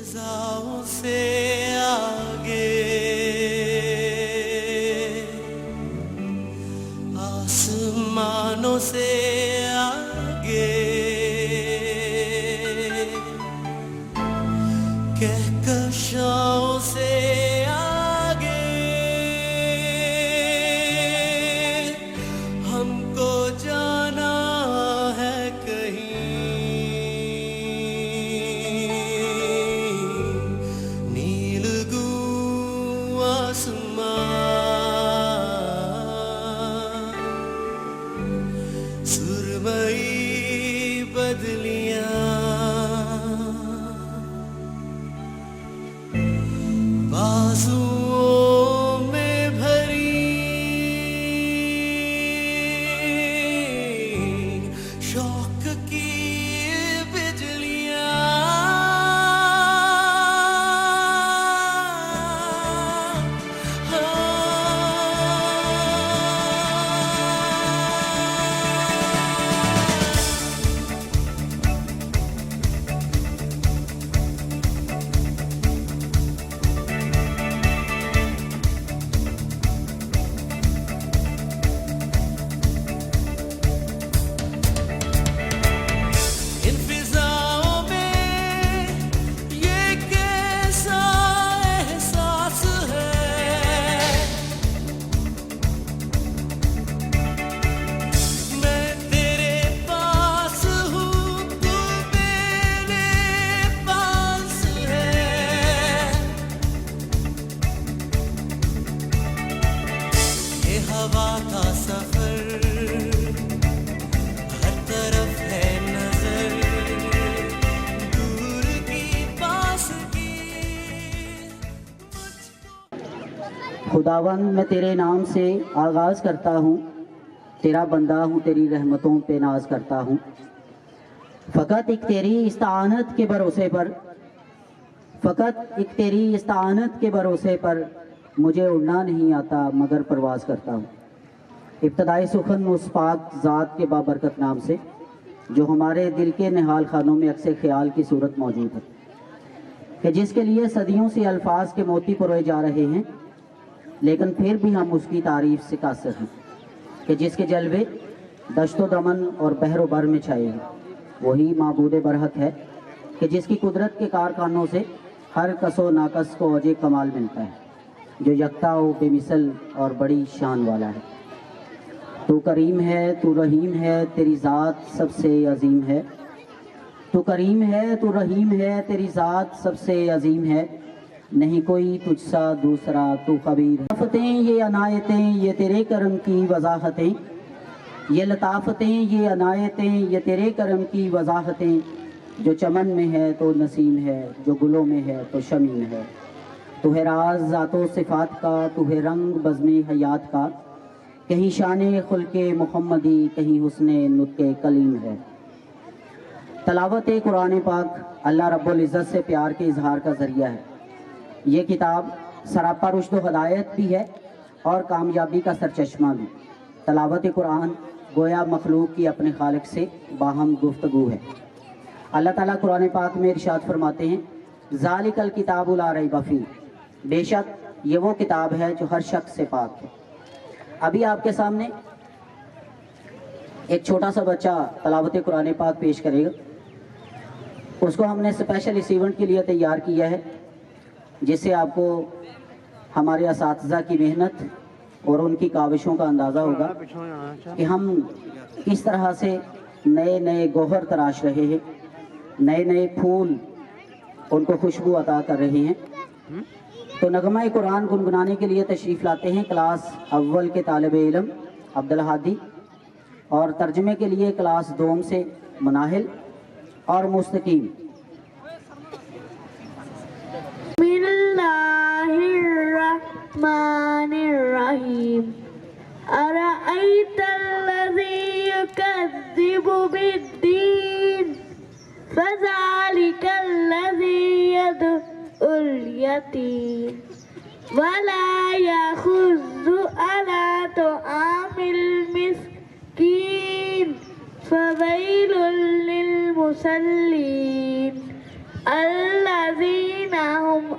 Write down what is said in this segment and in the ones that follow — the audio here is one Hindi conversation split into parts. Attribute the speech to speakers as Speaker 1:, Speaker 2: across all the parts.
Speaker 1: फिजाओं से आगे आसमानों से आगे कहकशाओं से आगे हमको जाना है कहीं नीलगू आसमान सुरमई बदलियां बाजुओं में भरी शौक की बिजलियां इन फिजाओं में ये कैसा एहसास है मैं तेरे पास हूँ तू मेरे पास है ये हवा का सफर हर तरफ है नजर दूर की पास की
Speaker 2: खुदावंद मैं तेरे नाम से आगाज़ करता हूँ, तेरा बंदा हूँ, तेरी रहमतों पे नाज करता हूँ। फ़कत एक तेरी इस्ताअनत के भरोसे पर, फ़कत एक तेरी इस्ताअनत के भरोसे पर मुझे उड़ना नहीं आता मगर परवाज़ करता हूँ। इब्तदाई सुखन उस पाक ज़ात के बाबरकत नाम से जो हमारे दिल के निहाल खानों में अक्सर ख्याल की सूरत मौजूद है कि जिसके लिए सदियों से अल्फाज के मोती परोए जा रहे हैं, लेकिन फिर भी हम उसकी तारीफ से कासिर हैं कि जिसके जलवे दश्तो दमन और बहरो बर में छाए हैं। वही माबूद बरहक है कि जिसकी कुदरत के कारखानों से हर कसो नाकस को औजे कमाल मिलता है, जो यकता व बेमिसल और बड़ी शान वाला है। तू करीम है, तू रहीम है, तेरी ज़ात सबसे अजीम है। तू करीम है, तू रहीम है, तेरी ज़ात सबसे अजीम है। नहीं कोई तुझसा दूसरा, तू खबीर है। लताफ़तें ये अनायतें ये तेरे करम की वजाहतें, ये लताफ़तें ये अनायतें ये तेरे करम की वजाहतें। जो चमन में है तो नसीम है, जो गुलों में है तो शमीम है। तू है राज ज़ातो सिफ़ात का, तू है रंग बज़्मे हयात का। कहीं शान खुल्के मुहम्मदी, कहीं हुस्ने नुत्के कलीम है। तलावत कुरान पाक अल्लाह रब्बुल इज़्ज़त से प्यार के इजहार का ज़रिया है। ये किताब सरापा रुश्द व हदायत भी है और कामयाबी का सरचश्मा भी। तलावत कुरान गोया मखलूक की अपने खालिक से बाहम गुफ्तगू है। अल्लाह ताला कुरान पाक में इरशाद फरमाते हैं, ज़ालिकल किताबु ला रैब फीह, बेशक ये वो किताब है जो हर शख्स से पाक है। अभी आपके सामने एक छोटा सा बच्चा तलावत कुरान पाक पेश करेगा। उसको हमने स्पेशल इस इवेंट के लिए तैयार किया है, जिससे आपको हमारे असातिज़ा की मेहनत और उनकी काविशों का अंदाज़ा होगा कि हम किस तरह से नए नए गौहर तराश रहे हैं, नए नए फूल उनको खुशबू अता कर रहे हैं। तो नगमा कुरान गुनगुनाने के लिए तशरीफ़ लाते हैं क्लास अव्वल के तालिबे इल्म अब्दुल हादी, और तर्जमे के लिए क्लास दोम से मुनाहिल और मुस्तकीम।
Speaker 3: बिस्मिल्लाहिर्रहमानिर्रहीम। अरअयतल्लज़ी युकज़्ज़िबु बिद्दीन, फ़ज़ालिकल्लज़ी यदउल यतीम वला यखुज़्ज़ु अला तुआमिल मिस्कीन, फ़वैलुल लिल मुसल्लीन, अल्लज़ीन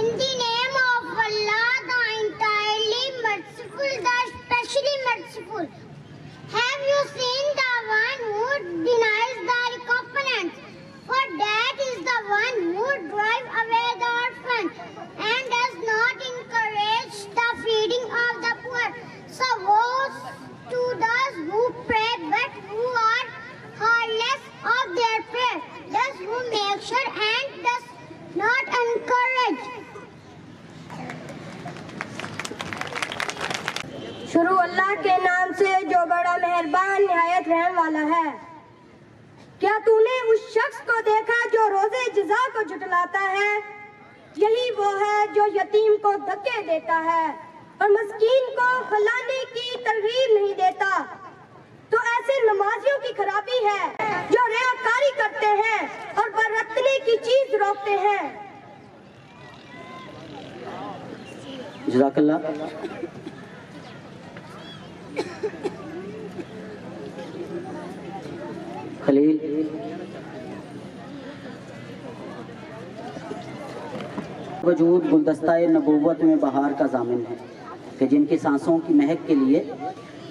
Speaker 4: In the name of Allah, the entirely merciful, the especially merciful. Have you seen the one who denies the recompense? For that is the one who drives away the orphan and does not encourage the feeding of the poor. So woe to those who pray but who are heartless of their prayer, those who make sure and does not encourage.
Speaker 5: शुरू अल्लाह के नाम से जो बड़ा मेहरबान निहायत रहने वाला है। क्या तूने उस शख्स को देखा जो रोजे जज़ा को जुटलाता है? यही वो है जो यतीम को धक्के देता है और मस्कीन को खिलाने की तरगीब नहीं देता। तो ऐसे नमाजियों की खराबी है जो रियाकारी करते हैं और बरतने की चीज रोकते हैं।
Speaker 2: जज़ाकल्लाह। खलील, वजूद गुलदस्ता-ए नबूवत में बहार का ज़ामिन है कि जिनकी सांसों की महक के लिए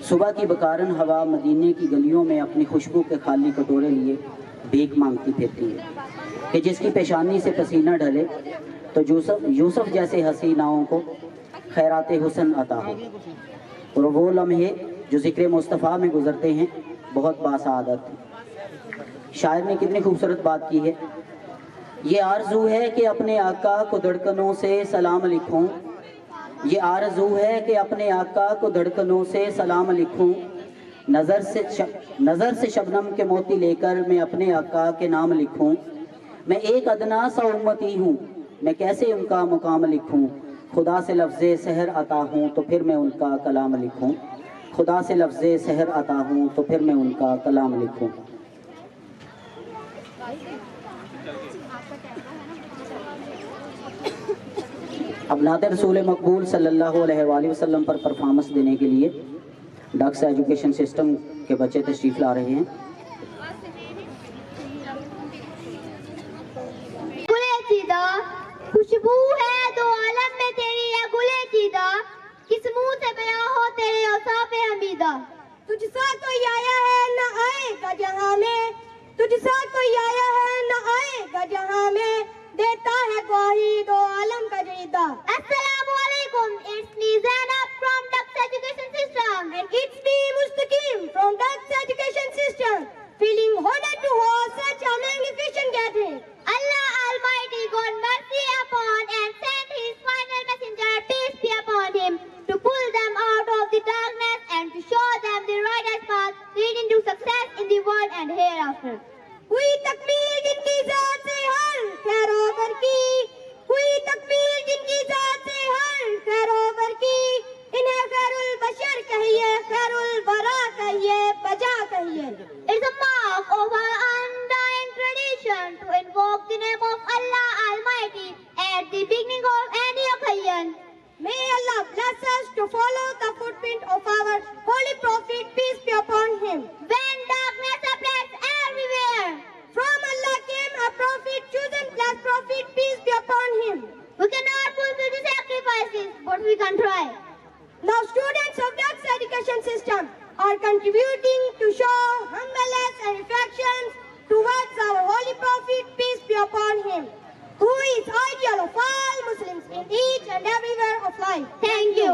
Speaker 2: सुबह की बकारन हवा मदीने की गलियों में अपनी खुशबू के खाली कटोरे लिए भीख मांगती फिरती है, कि जिसकी पेशानी से पसीना ढले तो यूसुफ जैसे हसीनाओं को खैरात हुस्न अता हो। और वो लम्हे जो ज़िक्र मुस्तफ़ा में गुज़रते हैं बहुत बासादत हैं। शायर ने कितनी खूबसूरत बात की है। ये आरज़ू है कि अपने आका को धड़कनों से सलाम लिखूं, ये आरज़ू है कि अपने आका को धड़कनों से सलाम लिखूं, नज़र से शबनम के मोती लेकर मैं अपने आका के नाम लिखूं। मैं एक अदना सा उम्मती हूँ, मैं कैसे उनका मुकाम लिखूं। खुदा से लफ्ज़े सहर आता हूँ तो फिर मैं उनका कलाम लिखूं। खुदा से लफ्ज़े सहर आता हूँ तो फिर मैं उनका कलाम लिखूं। अब नात रसूल मकबूल सल्लल्लाहु अलैहि वसल्लम पर परफॉर्मेंस देने के लिए डक्स एजुकेशन सिस्टम के बच्चे तशरीफ़ ला रहे हैं।
Speaker 4: खुशबू है दो आलम में तेरी है गुले चीदा, किस मुंह से बयां हो तेरे औसाफ हमीदा।
Speaker 5: तुझसा कोई आया है न आएगा जहां में, तुझसा कोई आया है न आएगा जहां में, देता है गवाही दो आलम का जीदा।
Speaker 4: Assalamualaikum, it's me Zainab from Dux Education System
Speaker 5: And it's me Mustaqim from Dux Education System, feeling honored to host such a magnificent gathering.
Speaker 4: Allah Almighty God mercy upon and sent His final messenger, peace be upon him, to pull them out of the darkness and to show them the righteous path leading to success in the world and hereafter.
Speaker 5: हुई तकमील जिनकी जात से हर खैरोवर की, हुई तकमील जिनकी जात से हर खैरोवर की, इन्हें खैरुल बशर कहिए, खैरुल वरा कहिए, बजा कहिए।
Speaker 4: It's a mark of our undying tradition to invoke the name of Allah Almighty at the beginning of any occasion.
Speaker 5: May Allah bless us to follow the footprint of our holy prophet, peace be upon him.
Speaker 4: When darkness appears everywhere,
Speaker 5: from Allah came a prophet, chosen blessed prophet, peace be upon him.
Speaker 4: we cannot fulfill the sacrifices, but we can try.
Speaker 5: Now students of Dux Education System are contributing to show humbleness and affections towards our holy prophet, peace be upon him, who is ideal of all Muslims in each and everywhere of life.
Speaker 4: Thank you.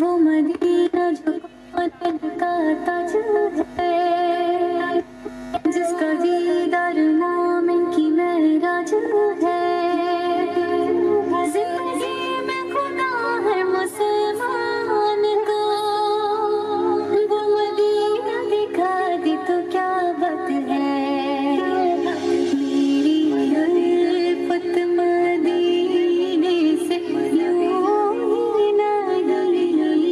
Speaker 6: वो मदीना जो ताज है, जिसका दीदार नाम की महराज है। जिंदगी में खुदा है मुसलमान को, वो मदीना दिखा दी तो क्या बात है। मेरी उल्फत मदीने से यूं ही ना गई,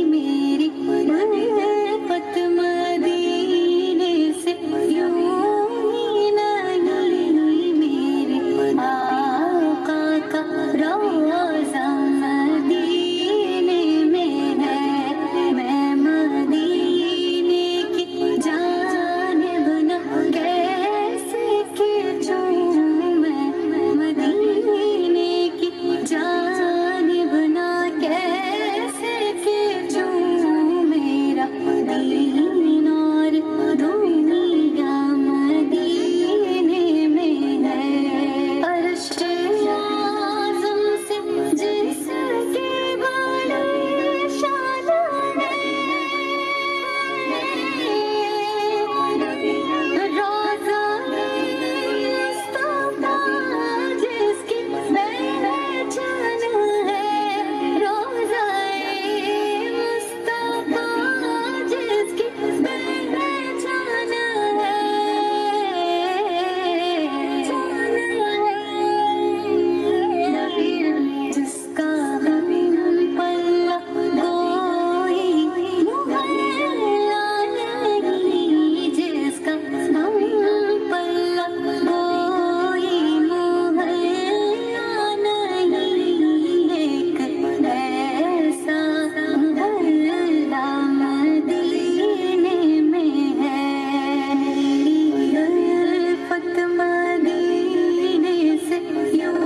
Speaker 6: मेरी उल्फत मदीने से यूं ही ना गई। मेरे आका का रोज़ा मदीने में है, मैं मदीने की जानिब न कैसे के जाऊं, मैं मदीने की जानिब न कैसे के जाऊं। मेरा दीन और दुनिया मदीने में है। अर्श आज़म से जिसकी बड़ी शान है, रोज़ा मुस्तफ़ा जिसकी पहचान है, रोज़ा मुस्तफ़ा जिसकी पहचान है। जिसका पल्ला कोई मुहल्ला नहीं, जिसका पल्ला कोई मुहल्ला नहीं। एक ऐसा मुहल्ला मदीने में है। उल्फत मदीने से यूं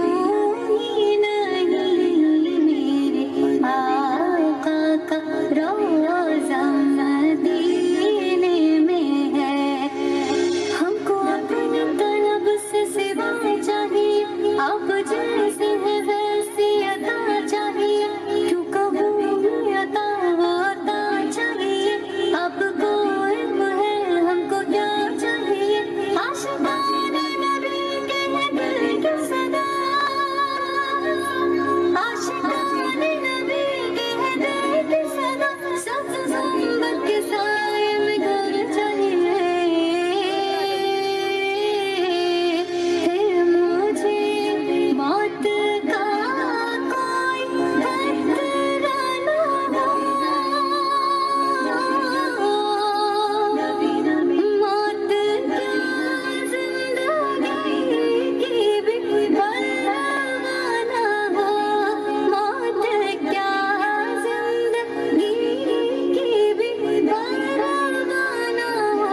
Speaker 6: ही नहीं, मेरे आका का रोज़ा मदीने में है। हमको अपनी तलब से सिवा चाहिए, आप जैसे है वैसी अता चाहिए। क्यों कहूँ अता होता चाहिए, आपको इल्म है हमको क्या चाहिए। आशिकाने नबी के है दिल की सदा, आशिकाने नबी के है दिल की सदा। सब ज़ुम्बत के साए में घर चाहिए, है मुझे मौत का कोई खतरा ना हो। मौत क्या जिंदगी की भी परवाह ना हो, मौत क्या जिंदगी की भी परवाह ना हो।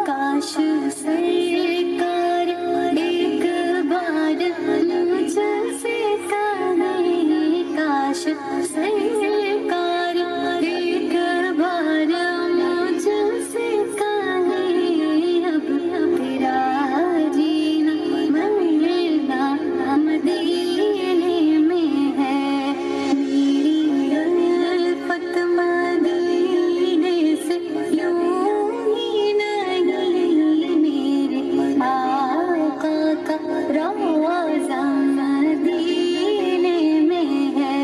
Speaker 6: काश सरकार एक बार मुझसे कहे, काश सरकार एक बार मुझसे कहे। अब तेरा जीना मरना मदीने में है। मेरी उल्फत मदीने से यूं ही नहीं, मेरे आका का रोज़ा मदीने में है।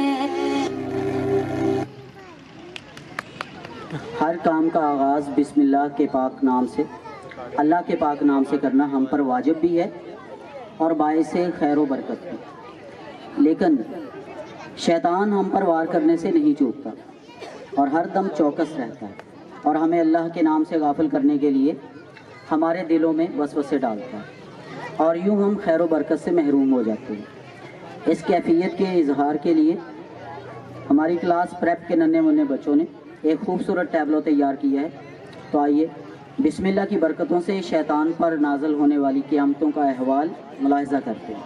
Speaker 2: हर काम का आगाज़ बिस्मिल्लाह के पाक नाम से, अल्लाह के पाक नाम से करना हम पर वाजिब भी है और बाइस खैर व बरकत भी। लेकिन शैतान हम पर वार करने से नहीं चूकता और हर दम चौकस रहता है और हमें अल्लाह के नाम से गाफिल करने के लिए हमारे दिलों में वसवसे डालता है और यूँ हम खैर व बरकत से महरूम हो जाते हैं। इस कैफियत के इजहार के लिए हमारी क्लास प्रेप के नन्हे मुन्ने बच्चों ने एक खूबसूरत टैबलो तैयार किया है। तो आइए बिस्मिल्लाह की बरकतों से शैतान पर नाजल होने वाली क़यामतों का अहवाल मुलाहिज़ा करते हैं।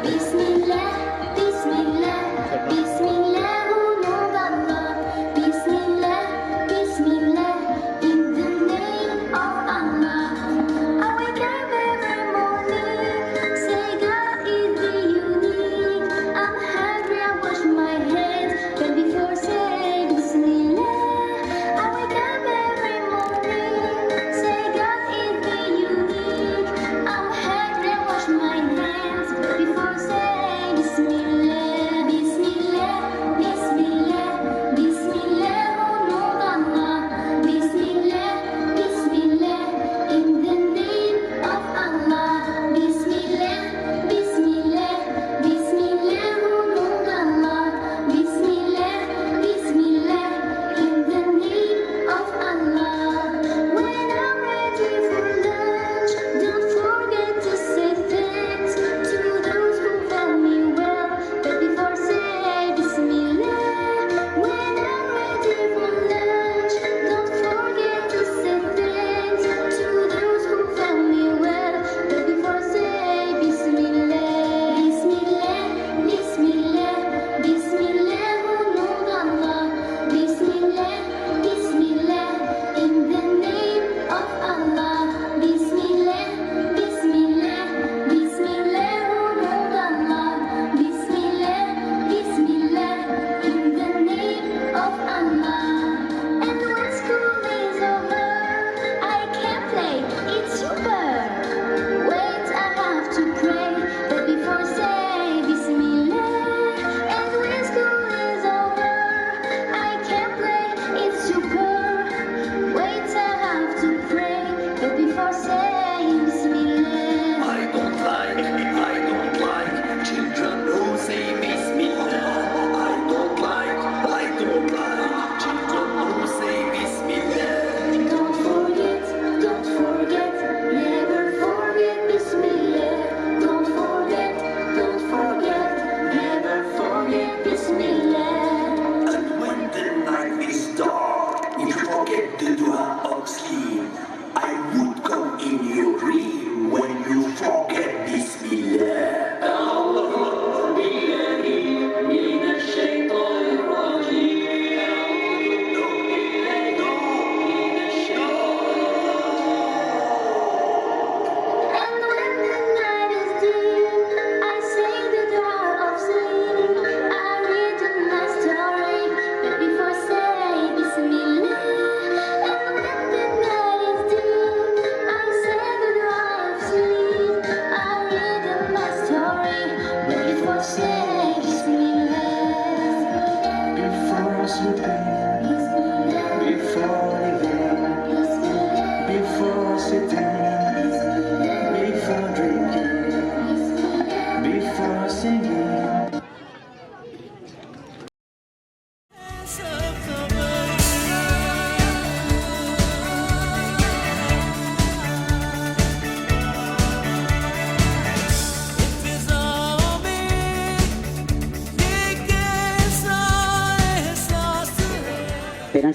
Speaker 4: बिस्मिल्लाह बिस्मिल्लाह बिस्मिल्लाह अल्लाह, बिस्मिल्लाह बिस्मिल्लाह in the name of Allah. I wake up every morning, say God is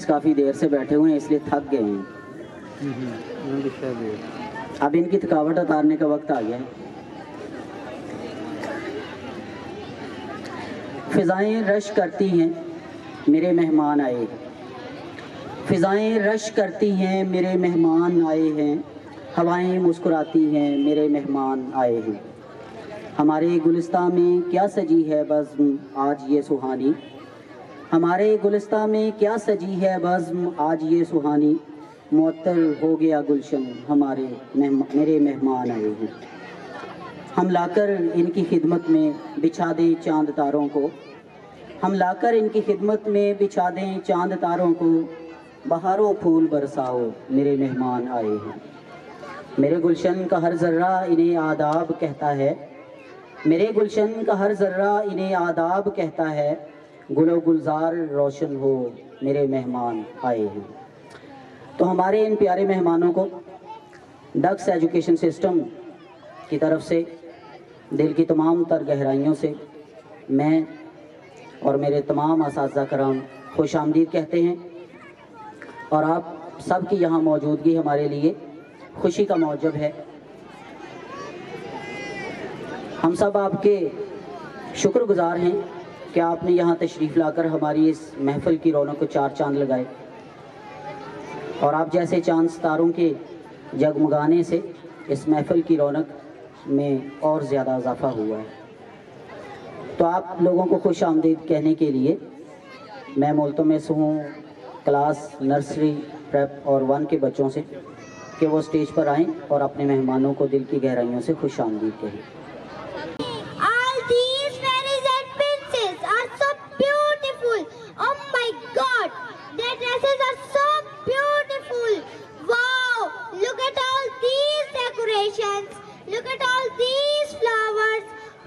Speaker 2: students काफ़ी देर से बैठे हुए हैं इसलिए थक गए हैं। अब इनकी थकावट उतारने का वक्त आ गया है। फिजाएं रश करती हैं मेरे मेहमान आए हैं, फिजाएं रश करती हैं मेरे मेहमान आए हैं, हवाएं मुस्कुराती हैं मेरे मेहमान आए हैं। हमारे गुलिस्तां में क्या सजी है बज़्म आज ये सुहानी, हमारे गुलिस्तां में क्या सजी है बज़्म आज ये सुहानी, मुअत्तर हो गया गुलशन हमारे मेरे मेहमान आए हैं। हम लाकर इनकी खिदमत में बिछा दें चांद तारों को, हम लाकर इनकी खिदमत में बिछा दें चांद तारों को, बहारों फूल बरसाओ मेरे मेहमान आए हैं। मेरे गुलशन का हर ज़र्रा इन्हें आदाब कहता है, मेरे गुलशन का हर ज़र्रा इन्हें आदाब कहता है, गुलो गुलजार रोशन हो मेरे मेहमान आए हैं। तो हमारे इन प्यारे मेहमानों को डक्स एजुकेशन सिस्टम की तरफ से दिल की तमाम तर गहराइयों से मैं और मेरे तमाम असातिज़ा कराम खुश आमदीद कहते हैं। और आप सब की यहाँ मौजूदगी हमारे लिए खुशी का मौजब है। हम सब आपके शुक्रगुजार हैं कि आपने यहाँ तशरीफ़ लाकर हमारी इस महफ़िल की रौनक को चार चांद लगाए, और आप जैसे चांद सितारों के जगमगाने से इस महफ़िल की रौनक में और ज़्यादा इजाफ़ा हुआ है। तो आप लोगों को खुश आमदीद कहने के लिए मैं मुल्तमस हूँ क्लास नर्सरी प्रेप और 1 के बच्चों से कि वो स्टेज पर आएं और अपने मेहमानों को दिल की गहराइयों से खुश आमदीद कहें।
Speaker 4: All these fairies and princes are so beautiful. Oh my God, their dresses are so beautiful. Wow, look at all these decorations. Look at all these flowers.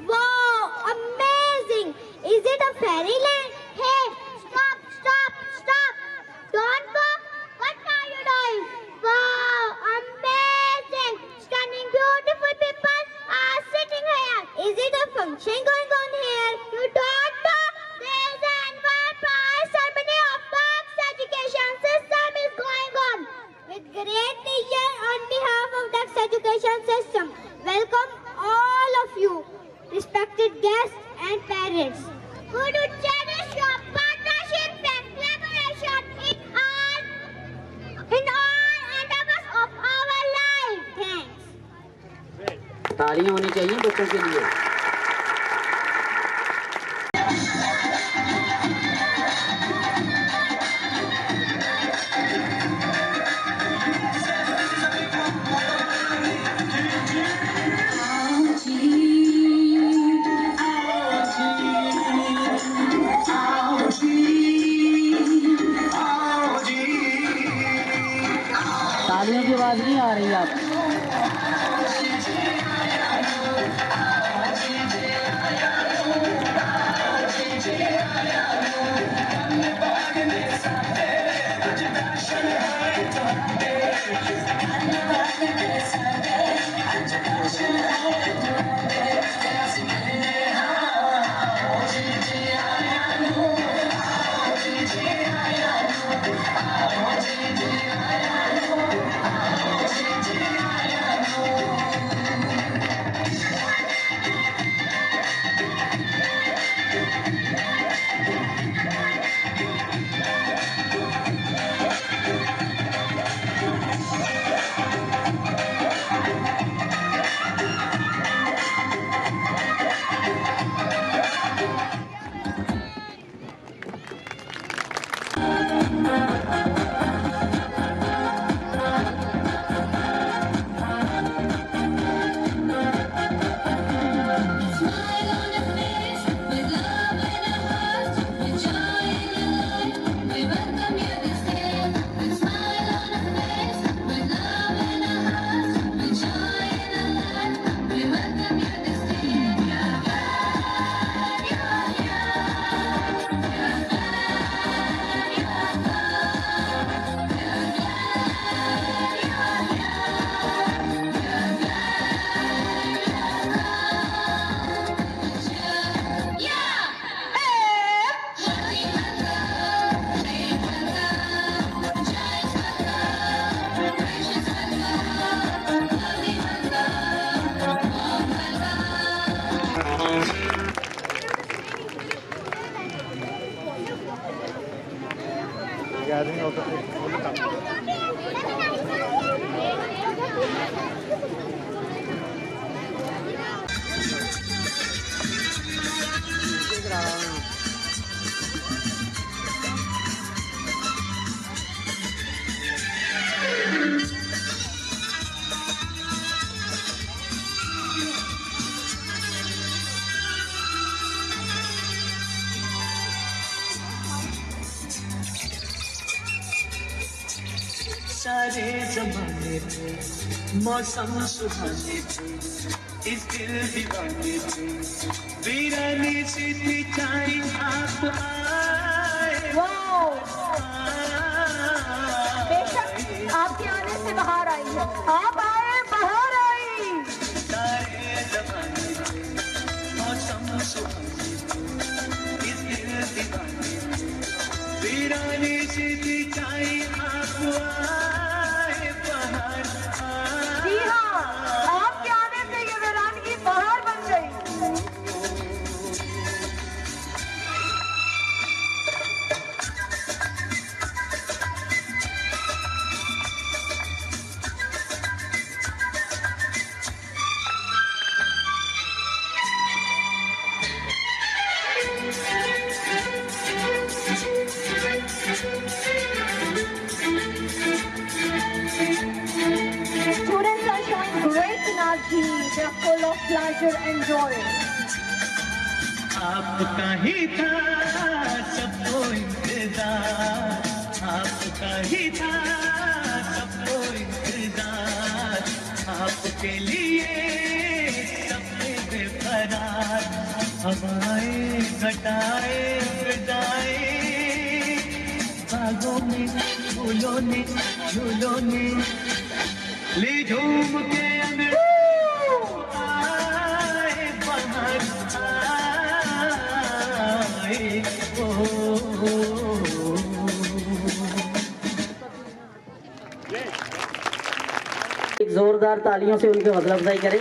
Speaker 4: Wow, amazing. Is it a fairyland? Hey, stop, stop, stop. Don't go. What are you doing? Wow, amazing. Stunning, beautiful people are sitting here. Is it a function going on here? You don't know. There is an annual prize ceremony of Ducks education system is going on. With great pleasure on behalf of Ducks education system, welcome all of you, respected guests and parents, who do cherish your partnership and collaboration in all endeavors of our life. Thanks.
Speaker 2: तालियां होनी चाहिए बच्चों के लिए। तालियों की आवाज़ नहीं आ रही आप।
Speaker 1: सारे जमाने पे मौसम सुहाने पे इस दिल दीवाने पे वीरानी सी थी चाई आप आए
Speaker 5: बेशक आपके आने से बाहर आई है, आप आए बाहर आई।
Speaker 1: सारे जमाने पे मौसम सुहाने पे इस दिल दीवाने पे वीरानी सी थी चाई आप आए बाहर
Speaker 5: जी हाँ, आपके आने से ये वीरानगी बाहर बन गई। Students are showing great energy. They're full of pleasure and joy.
Speaker 1: आपका ही था सबको इंतजार, आपका ही था सबको इंतजार, आपके लिए सबने बेकरार हवाएं घटाए फिजाएं बागों में फूलों ने झूलों ने ली झूम के आए बाहर आए ओ
Speaker 2: एक जोरदार तालियों से उनकी हौसला अफजाई करें।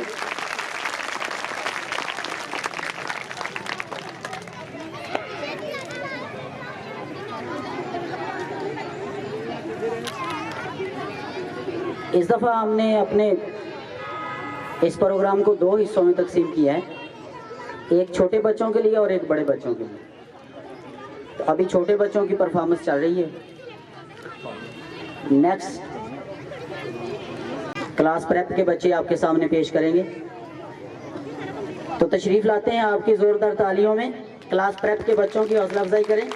Speaker 2: इस दफ़ा हमने अपने इस प्रोग्राम को 2 हिस्सों में तकसीम किया है, एक छोटे बच्चों के लिए और एक बड़े बच्चों के लिए। तो अभी छोटे बच्चों की परफॉर्मेंस चल रही है। नेक्स्ट क्लास प्रेप के बच्चे आपके सामने पेश करेंगे, तो तशरीफ लाते हैं आपकी जोरदार तालियों में। क्लास प्रेप के बच्चों की हौसला अफजाई करें।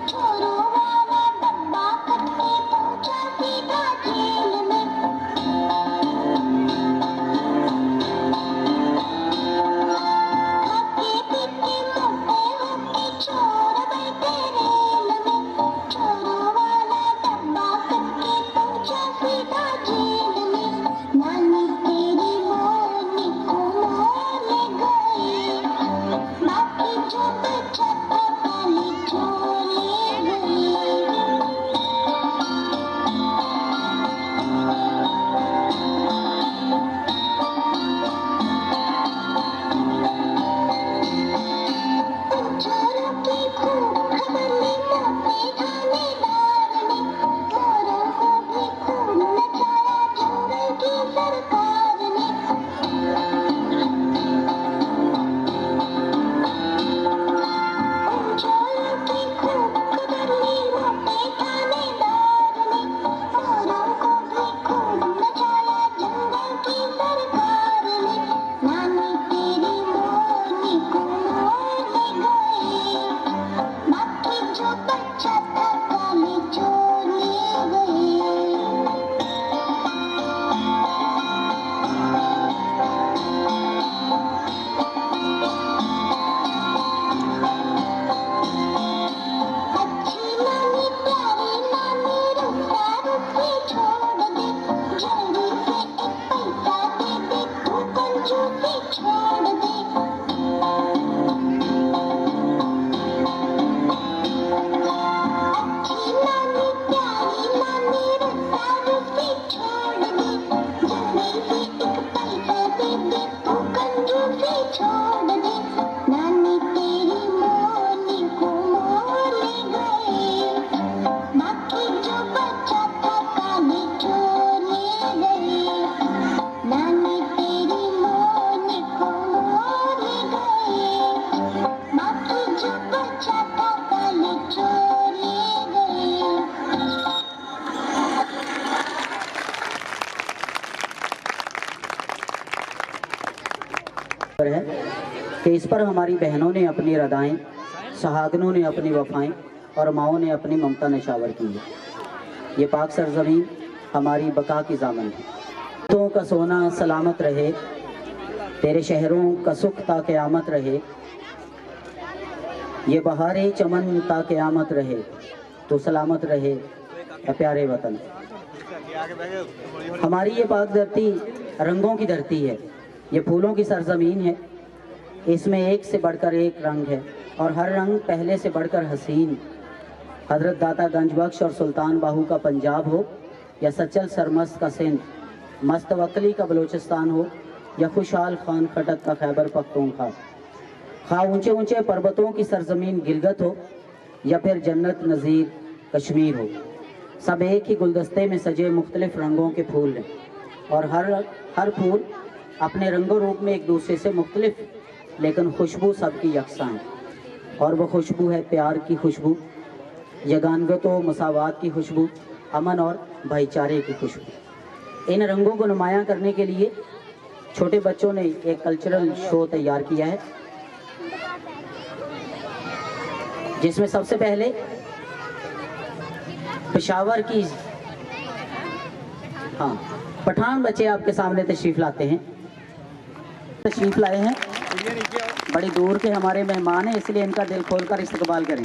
Speaker 4: छोरो वाला डब्बा कट्टे पहुंचा सीधा जेल
Speaker 2: शुक्र है कि इस पर हमारी बहनों ने अपनी रदाएं, सहागनों ने अपनी वफाएं और माओं ने अपनी ममता नशावर की है। ये पाक सरजमीन हमारी बका की जामन है। तो का सोना सलामत रहे, तेरे शहरों का सुख ता क़यामत रहे, ये बहारे चमन ता क़यामत रहे, तो सलामत रहे ए प्यारे वतन। हमारी ये पाक धरती रंगों की धरती है, ये फूलों की सरजमीन है। इसमें एक से बढ़कर एक रंग है और हर रंग पहले से बढ़कर हसीन। हजरत दाता गंज बख्श और सुल्तान बाहू का पंजाब हो या सचल सरमस्त का सिंध, मस्तवकली का बलूचिस्तान हो या खुशहाल खान खटक का खैबर पख्तूनख्वा, खा ऊंचे ऊंचे पर्वतों की सरजमीन गिलगत हो या फिर जन्नत नज़ीर कश्मीर हो, सब एक ही गुलदस्ते में सजे मुख्तलिफ रंगों के फूल हैं और हर फूल अपने रंगों रूप में एक दूसरे से मुख्तलिफ, लेकिन खुशबू सबकी यकसा है। और वह खुशबू है प्यार की खुशबू, यगानगत व मसावात की खुशबू, अमन और भाईचारे की खुशबू। इन रंगों को नुमायां करने के लिए छोटे बच्चों ने एक कल्चरल शो तैयार किया है, जिसमें सबसे पहले पेशावर की पठान बच्चे आपके सामने तशरीफ लाते हैं, तशरीफ लाए हैं। बड़ी दूर के हमारे मेहमान हैं, इसलिए इनका दिल खोलकर इस्तकबाल करें।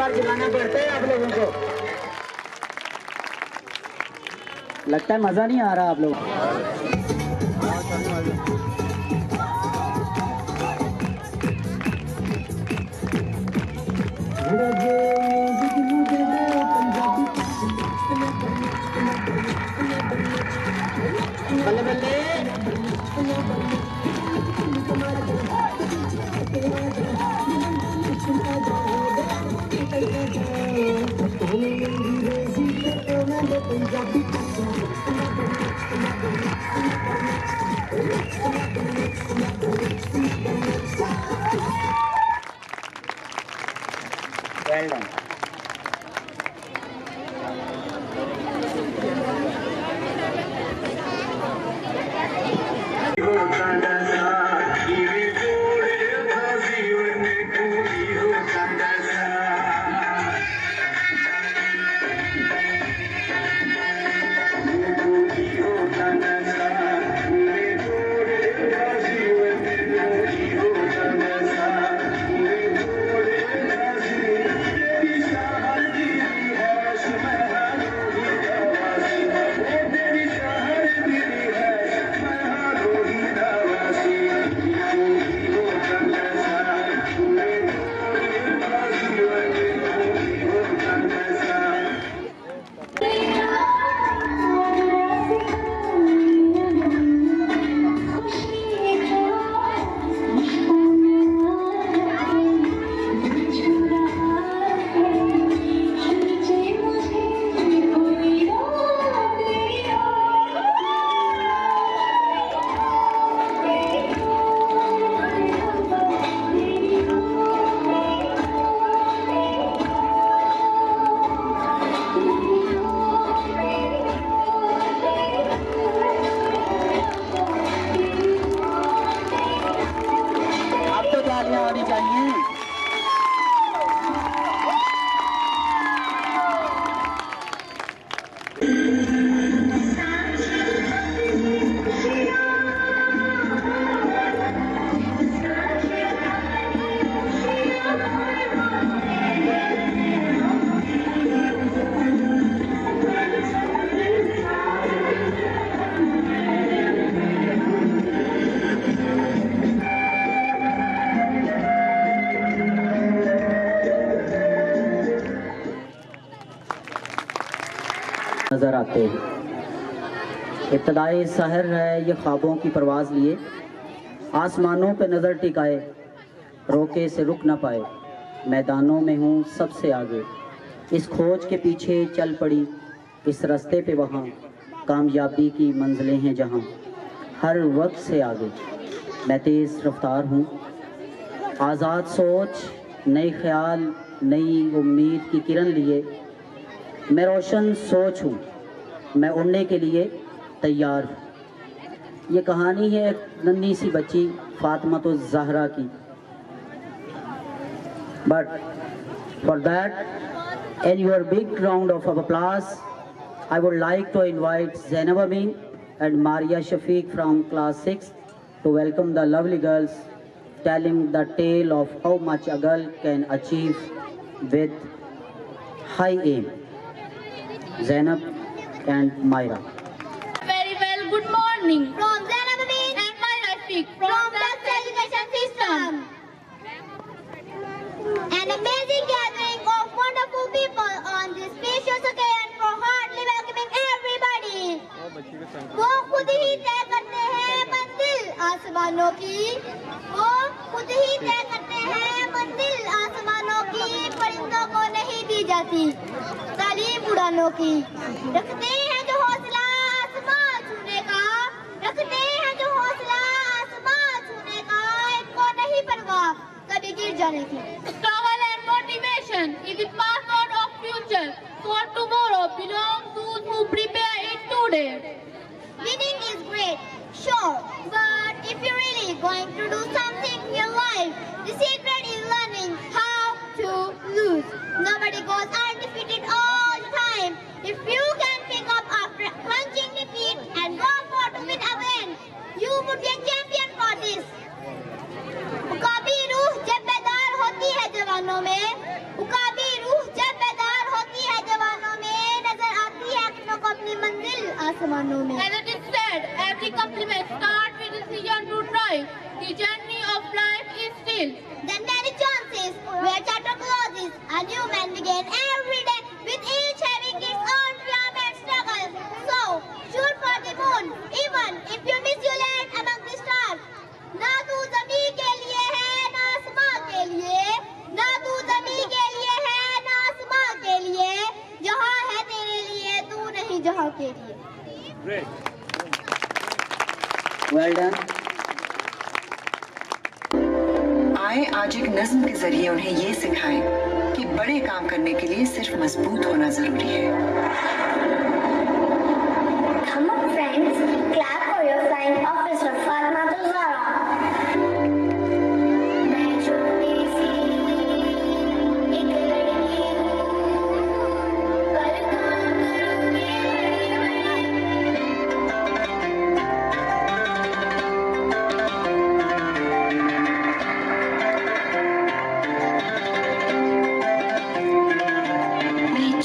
Speaker 2: बार जगाना पड़ता है आप लोगों को। लगता है मजा नहीं आ रहा आप लोगों को। बल्ले बल्ले well done. नजर आते हैं। इब्तदाई सहर है ये ख्वाबों की परवाज़ लिए, आसमानों पे नज़र टिकाए, रोके से रुक न पाए, मैदानों में हूँ सबसे आगे, इस खोज के पीछे चल पड़ी, इस रास्ते पे वहाँ कामयाबी की मंजिलें हैं जहाँ, हर वक्त से आगे मैं तेज़ रफ्तार हूँ, आज़ाद सोच, नए ख्याल, नई उम्मीद की किरण लिए, मैं रोशन सोच हूँ, मैं उड़ने के लिए तैयार हूँ। ये कहानी है एक नन्ही सी बच्ची फातिमा तो ज़हरा की। But for that in your big round of applause, I would like to invite Zainab Amin and Maria Shafiq from class 6 to welcome the lovely girls, telling the tale of how much a girl can achieve with high aim. Zainab and Myra.
Speaker 7: Very well, good morning.
Speaker 4: From Zainab Amin
Speaker 7: And Myra Shafiq
Speaker 4: from the education system. An amazing gathering of wonderful people on this special occasion for heartily welcoming everybody. वो खुद ही तय करते हैं मंजिल आसमानों की, वो खुद ही तय करते हैं मंजिल आसमानों की, परिंदों को नहीं दी जाती तालीम उड़ानों की। रखते हैं जो हौसला आसमान छूने का, रखते हैं जो हौसला आसमान छूने का, इनको नहीं परवाह कभी गिर जाने की।
Speaker 7: Struggle and motivation is the passport of future. For tomorrow belongs to those who prepare it today.
Speaker 4: Winning is great, sure, but if you're really going to do something in your life, the secret is learning how to lose. Nobody goes undefeated all the time. If you can pick up after crunching defeat and go for to win again, you would be a champion for this. उकाबी रूह जब बेदार होती है जवानों में, उकाबी रूह आसमानों में।
Speaker 7: As it is said, every compliment starts with decision to try. The journey of life is still.
Speaker 4: Then many chances where chapter closes, a new man begin every day with each having its own triumph and struggles. So, shoot for the moon, even if you miss your land among the stars. ना तू ज़मीन के लिए है ना आसमां के लिए, ना तू ज़मीन के लिए है ना आसमां के लिए, जहाँ है तेरे लिए तू नहीं जहाँ के लिए।
Speaker 2: Well done.
Speaker 8: आए आज एक नज्म के जरिए उन्हें ये सिखाएं कि बड़े काम करने के लिए सिर्फ मजबूत होना जरूरी है।
Speaker 4: Come on friends, clap for your flying officer Fatima Zahra. मैं छोटी सी एक लड़की हूँ, पर काम करूँगी
Speaker 6: मैं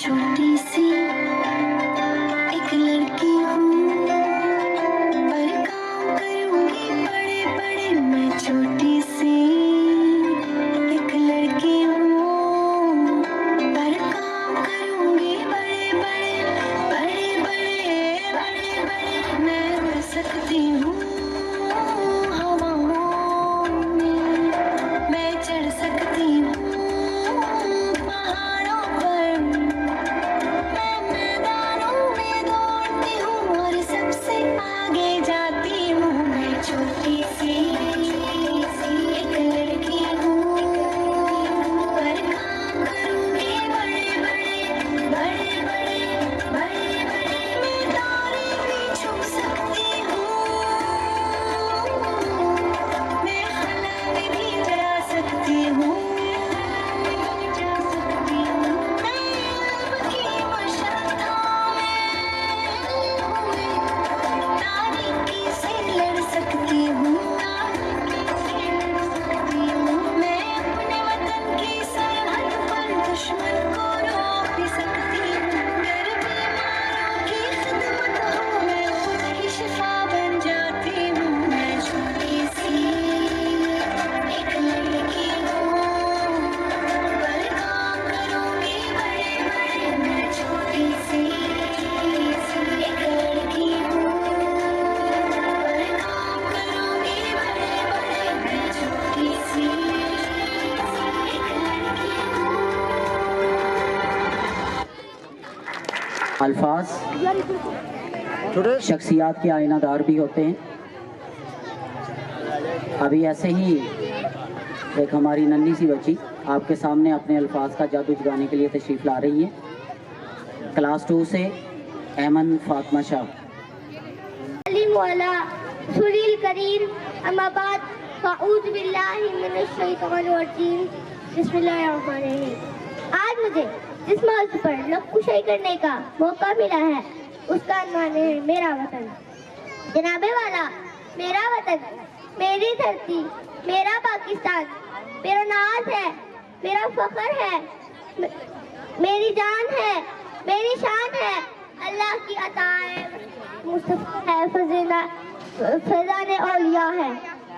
Speaker 6: छोटी सी एक लड़की हूँ, पर काम करूँगी बड़े बड़े। मैं छोटी सी एक लड़की हूँ, पर काम करूँगी बड़े बड़े बड़े बड़े बड़े बड़े। मैं उड़ सकती हूँ हवाओं में, मैं चढ़ सकती हूँ पहाड़ों पर, मैं मैदानों में दौड़ती हूँ और सबसे आगे जाती हूँ। मैं छोटी सी एक लड़की हूँ, पर काम करूँगी बड़े बड़े बड़े बड़े बड़े बड़े। मैं तारे भी छू सकती हूँ, मैं खला में भी जा सकती हूँ, जा सकती हूँ। मैं इल्म की मशक्क़तों में तारीकी से लड़ सकती हूँ, मैं अपने वतन की सरहद पर दुश्मन को रोक भी सकती हूँ। अगर बीमारों की खिदमत हो मैं खुद ही शिफा बन जाती हूँ। मैं छोटी सी एक लड़की हूँ, पर काम करूँगी बड़े बड़े। मैं छोटी सी एक लड़की हूँ, पर काम करूँगी बड़े बड़े। मैं छोटी सी एक लड़की हूँ।
Speaker 2: अल्फाज शख्सियात के आईनादार भी होते हैं। अभी ऐसे ही एक हमारी नन्ही सी बच्ची आपके सामने अपने अल्फाज का जादू जगाने के लिए तशरीफ़ ला रही है। क्लास 2 से ऐमन फातिमा शाह।
Speaker 4: अलीम वाला सुरील करीम अमाबाद फ़ाऊज़ बिल्लाहि मिनश शैतानिर रजीम बिस्मिल्लाहिर्रहमानिर्रहीम। आज मुझे जिस मौजू पर लफ्ज़ करने का मौका मिला है उसका अन्वान है मेरा वतन। जनाबे वाला मेरा वतन, मेरी धरती, मेरा पाकिस्तान मेरा नाज है, मेरा फख्र है, मेरी जान है, मेरी शान है। अल्लाह की अता है, मुस्तफ़ा है, फैज़ान औलिया है,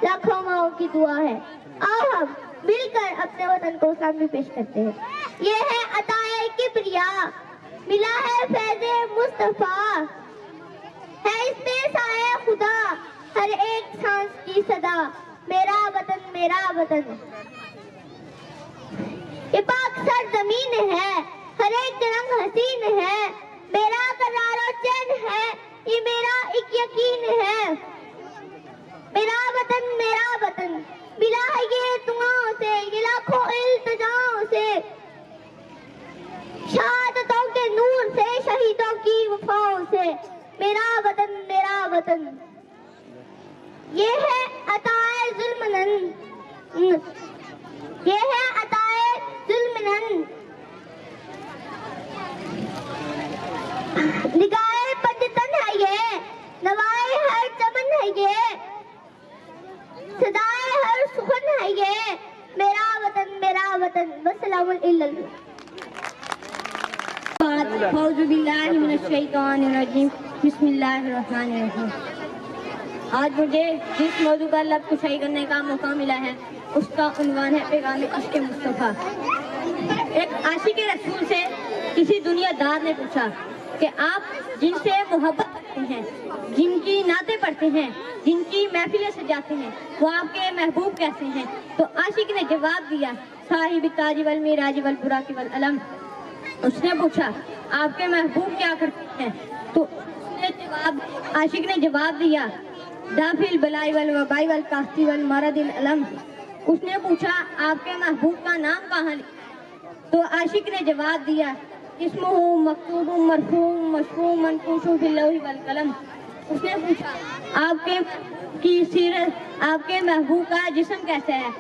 Speaker 4: लाखों माओं की दुआ है। आओ हम मिलकर अपने वतन को सामने पेश करते हैं। ये है अताए किबरिया, मिला है फैज़े मुस्तफ़ा, है इसमें साए खुदा, हर एक सांस की सदा। मेरा वतन मेरा वतन, ये पाक सरजमीन है, हर एक रंग हसीन है। मेरा करार और चैन है, ये मेरा एक यकीन है। मेरा वतन मिला है ये दुआओं से, ये लाखों इल्तिजाओं से, शहादतों के नूर से, शहीदों की वफाओं से। मेरा वतन ये है अताए जुल्मनन, ये है अताए जुल्मनन। निगाहे पंजतन है ये, नवाए हर चमन है ये, सदाए हर सुखन है ये। मेरा वतन वस्सलामुल इल्लल्लाह।
Speaker 5: बाद औज़ु बिल्लाहि मिनश शैतानिर रजीम बिस्मिल्लाहिर रहमानिर रहीम। आज मुझे जिस मौजू पर लब कुशाई करने का मौका मिला है उसका उन्वान है पैगाम इश्क़ मुस्तफ़ा। एक आशिक़ रसूल से किसी दुनियादार ने पूछा कि आप जिनसे मोहब्बत करते हैं, जिनकी नाते पढ़ते हैं, जिनकी महफिलें सजाते हैं, वो आपके महबूब कैसे हैं? तो आशिक ने जवाब दिया, साहिब ताज वल मिराज वल बुराक वल अलम। उसने पूछा आपके महबूब क्या करते हैं? तो आशिक ने जवाब दिया, दाफिल बलाई वल वबाई वल कास्ती वल मरदिल अलम। उसने पूछा आपके महबूब का नाम कहाँ लिखा? तो आशिक ने जवाब दिया, इस्मुहु मक्तूबुम मरफूम मशफूम मनकूशुम फिल लौहि वल कलम। उसने पूछा आपके की सीरत, आपके महबूब का जिस्म कैसा है?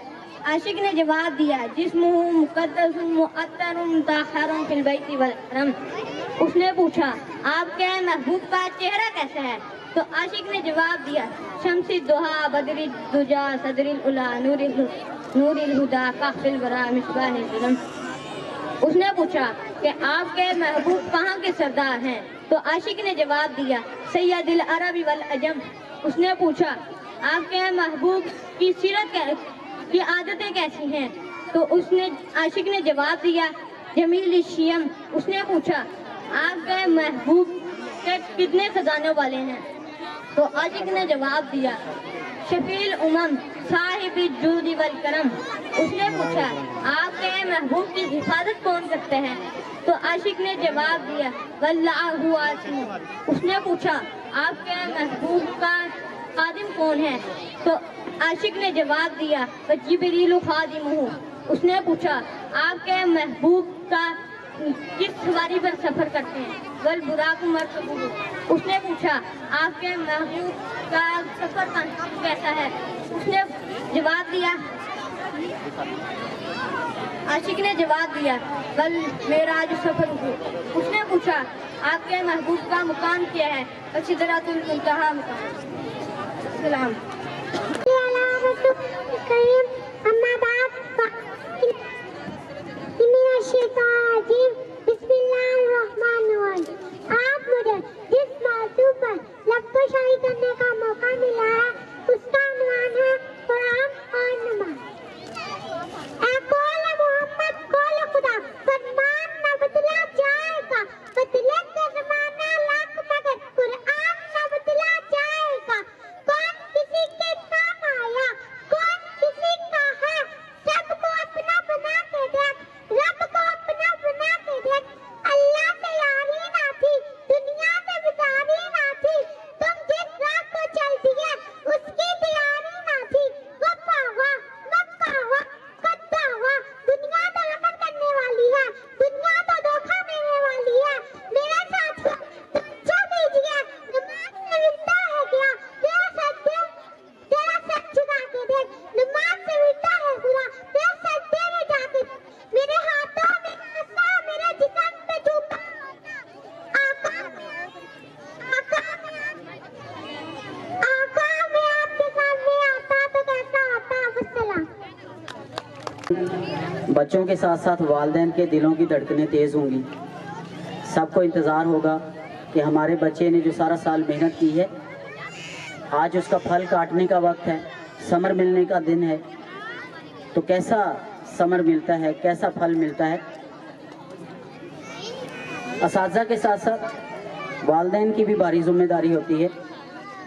Speaker 5: आशिक ने जवाब दिया, जिस्मुहु मुक़द्दसुम मुअत्तरुम ताहरुम फिल बैति वल हरम। उसने पूछा आपके महबूब का चेहरा कैसा है? तो आशिक ने जवाब दिया, शम्सी दुहा बदरी दुजा सदरिल उला नूरिल हुदा काफिल वरा मिसबाहिल ज़ुलम। उसने पूछा कि आपके महबूब कहाँ के सरदार हैं? तो आशिक ने जवाब दिया, सैयदिल अरबी वल अजम। उसने पूछा आपके महबूब की सीरत की आदतें कैसी हैं? तो उसने आशिक ने जवाब दिया, जमील शियम। उसने पूछा आपके महबूब के कितने खजाने वाले हैं? तो आशिक ने जवाब दिया, शफील उमम साहिब जूदी वल करम। उसने पूछा आपके महबूब की हिफाजत कौन करते हैं? तो आशिक ने जवाब दिया, वल्लाहु आसिम। उसने पूछा आपके महबूब का खादिम कौन है? तो आशिक ने जवाब दिया, जिब्रील खादिमुहु। उसने पूछा आपके महबूब का किस सवारी पर सफर करते हैं? वल बुराक मरकबुहु। उसने पूछा आपके महबूब का सफर कैसा है? उसने जवाब दिया, आशिक ने जवाब दिया, वल मेराज सफर हो। उसने पूछा आपके महबूब का मुकाम क्या है? सिदरातुल मुंतहा मुकाम। सलाम।
Speaker 4: आप मुझे जिस मौजू पर लफ्ज़शाही करने का मौका मिला है उसका उन्वान है कुरान और नमाज। ऐ कौल मोहम्मद कौल खुदा, फरमान न बदला जाएगा, बदले का ज़माना लाख मगर कुरान न बदला जाएगा। कौन किसी के काम आया, कौन किसी का है, सबको अपना बना के देख, रब को अपना बना के देख। अल्लाह से यारी ना थी, दुनिया से बिदारी ना थी, तुम जिस राह को चल दिए उसकी तैयारी ना थी। वफा हुआ, मक्का हुआ, कद्दा हुआ, दुनिया तो रमन करने वाली है, दुनिया तो धोखा देने वाली है। मेरे साथ अच्छा कीजिए, नमाज से विदा है क्या? तेरा सर झुका के देख, नमाज से विदा है खुदा, तेरे सजदे में जाके मेरे हाथों में आसा, मेरे जिस्म पे झूठा आका मैं आपके सामने आता तो कैसा आता? वस्सलाम।
Speaker 2: बच्चों के साथ साथ वालिदैन के दिलों की धड़कनें तेज़ होंगी। सबको इंतज़ार होगा कि हमारे बच्चे ने जो सारा साल मेहनत की है, आज उसका फल काटने का वक्त है, समर मिलने का दिन है। तो कैसा समर मिलता है, कैसा फल मिलता है? असातिज़ा के साथ साथ वालिदैन की भी भारी जिम्मेदारी होती है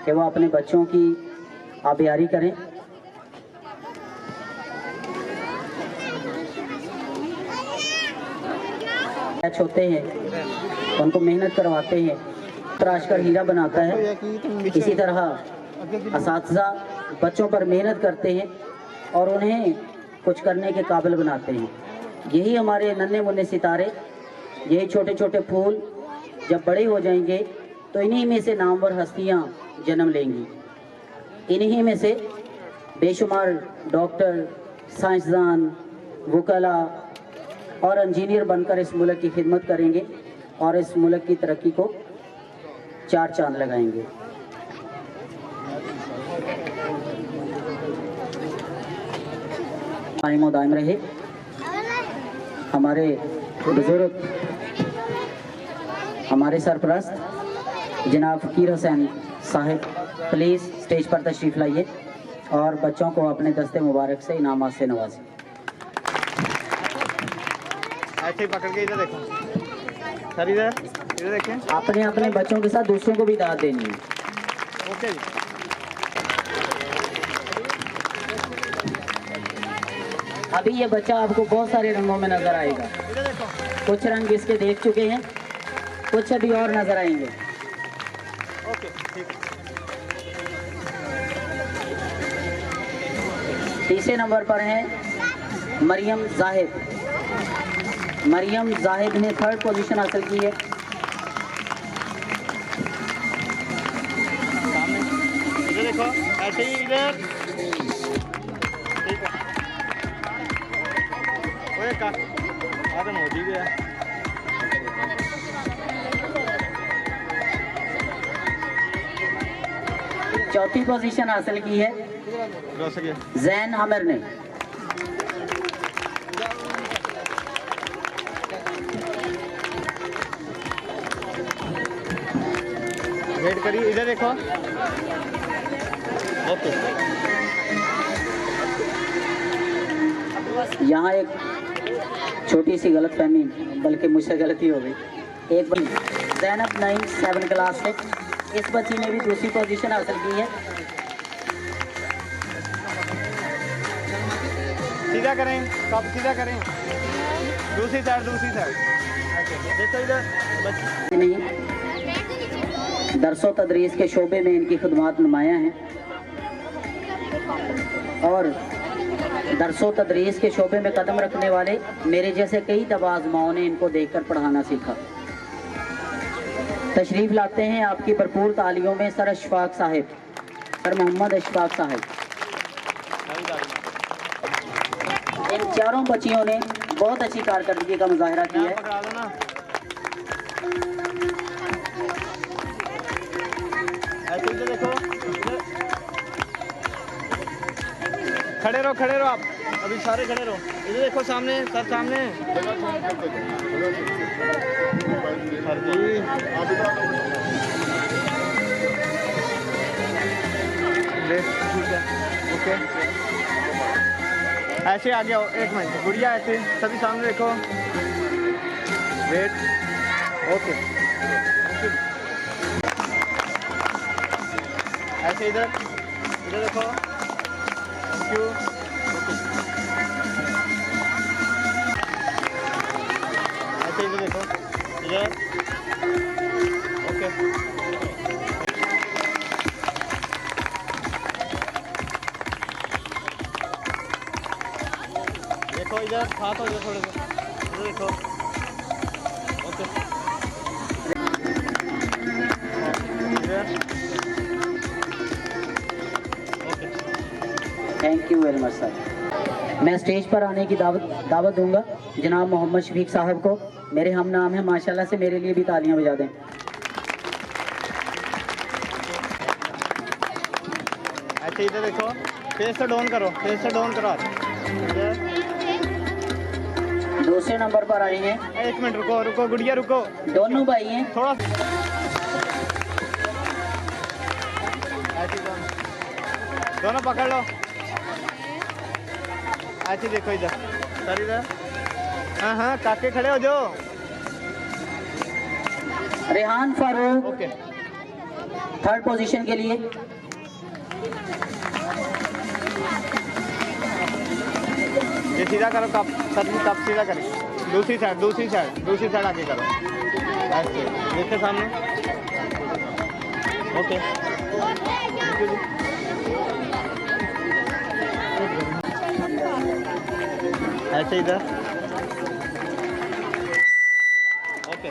Speaker 2: कि वो अपने बच्चों की आबियारी करें। होते हैं उनको मेहनत करवाते हैं, तराश कर हीरा बनाता है। इसी तरह असातिज़ा बच्चों पर मेहनत करते हैं और उन्हें कुछ करने के काबिल बनाते हैं। यही हमारे नन्हे मुन्ने सितारे, यही छोटे छोटे फूल जब बड़े हो जाएंगे तो इन्हीं में से नामवर हस्तियां जन्म लेंगी। इन्हीं में से बेशुमार डॉक्टर, साइंसदान, वकला और इंजीनियर बनकर इस मुल्क की खिदमत करेंगे और इस मुल्क की तरक्की को चार चांद लगाएंगे। दायम रहे। हमारे बुजुर्ग हमारे सरपरस्त जनाब फकीर हुसैन साहिब प्लीज़ स्टेज पर तशरीफ़ लाइए और बच्चों को अपने दस्ते मुबारक से इनामात से नवाजें।
Speaker 9: ऐसे ही पकड़ के इधर देखो सर, इधर इधर देखें।
Speaker 2: अपने अपने बच्चों के साथ दूसरों को भी दाद देनी है।
Speaker 9: ओके जी।
Speaker 2: अभी ये बच्चा आपको बहुत सारे रंगों में नजर आएगा।
Speaker 9: इधर देखो।
Speaker 2: कुछ रंग इसके देख चुके हैं, कुछ अभी और नजर आएंगे।
Speaker 9: ओके ठीक है।
Speaker 2: तीसरे नंबर पर हैं मरियम जाहिद। मरियम जाहिद ने 3rd पोजीशन हासिल की है।
Speaker 9: सामने इधर देखो, ऐसे ही इधर। ठीक है। ओए का आदम हो जी गया।
Speaker 2: चौथी पोजीशन हासिल की है जैन आमिर ने।
Speaker 9: वेट करिए, इधर देखो। ओके।
Speaker 2: यहाँ एक छोटी सी गलतफहमी, बल्कि मुझसे गलती हो गई। एक जैनब 9 7 क्लास से, इस बच्ची ने भी दूसरी पोजीशन हासिल की है।
Speaker 9: सीधा करें, कब सीधा करें, दूसरी साइड, दूसरी साइड। देखो इधर बच्ची
Speaker 2: नहीं, दरसो तदरीस के शोबे में इनकी खिदमात नुमायाँ हैं और दरसो तदरीस के शोबे में कदम रखने वाले मेरे जैसे कई दबाज माओं ने इनको देखकर पढ़ाना सीखा। तशरीफ़ लाते हैं आपकी भरपूर तालियों में सर अशफाक साहिब, सर मोहम्मद अशफाक साहिब। इन चारों बच्चियों ने बहुत अच्छी कारकर्दगी का मुजाहरा किया है।
Speaker 9: पकड़ा दो ना। ऐसे इधर देखो, इधर। खड़े रहो, खड़े रहो आप, अभी सारे खड़े रहो। इधर देखो सामने, सर सामने। सर जी ले, ठीक है, ओके। ऐसे आ गया, एक मिनट गुड़िया, ऐसे सभी सामने देखो। Wait, okay. ऐसे इधर इधर देखो। Thank you. ऐसे इधर देखो, इधर। ओके। देखो इधर, हाथ हो जाए थोड़े से, इधर देखो। ओके। इधर। Okay.
Speaker 2: Thank you very much sir. मैं स्टेज पर आने की दावत दूंगा जनाब मोहम्मद शफीक साहब को। मेरे हम नाम हैं, माशाल्लाह से मेरे लिए भी तालियां बजा दें।
Speaker 9: ऐसे इधर देखो, फेस से डाउन करो, फेस से डाउन करो। इधर।
Speaker 2: दूसरे नंबर पर आई हैं,
Speaker 9: एक मिनट रुको, रुको गुड़िया रुको।
Speaker 2: दोनों भाई हैं।
Speaker 9: थोड़ा ऐसे दोनों पकड़ लो। ऐसे देखो इधर, सर इधर। हाँ हाँ, काके खड़े हो जाओ।
Speaker 2: Rehan Farooq
Speaker 9: okay.
Speaker 2: 3rd position के लिए।
Speaker 9: ये सीधा करो, कप सर जी, कप सीधा करें। दूसरी साइड, दूसरी साइड, दूसरी साइड आगे करो। ऐसे देखते सामने। ओके। ऐसे इधर। ओके।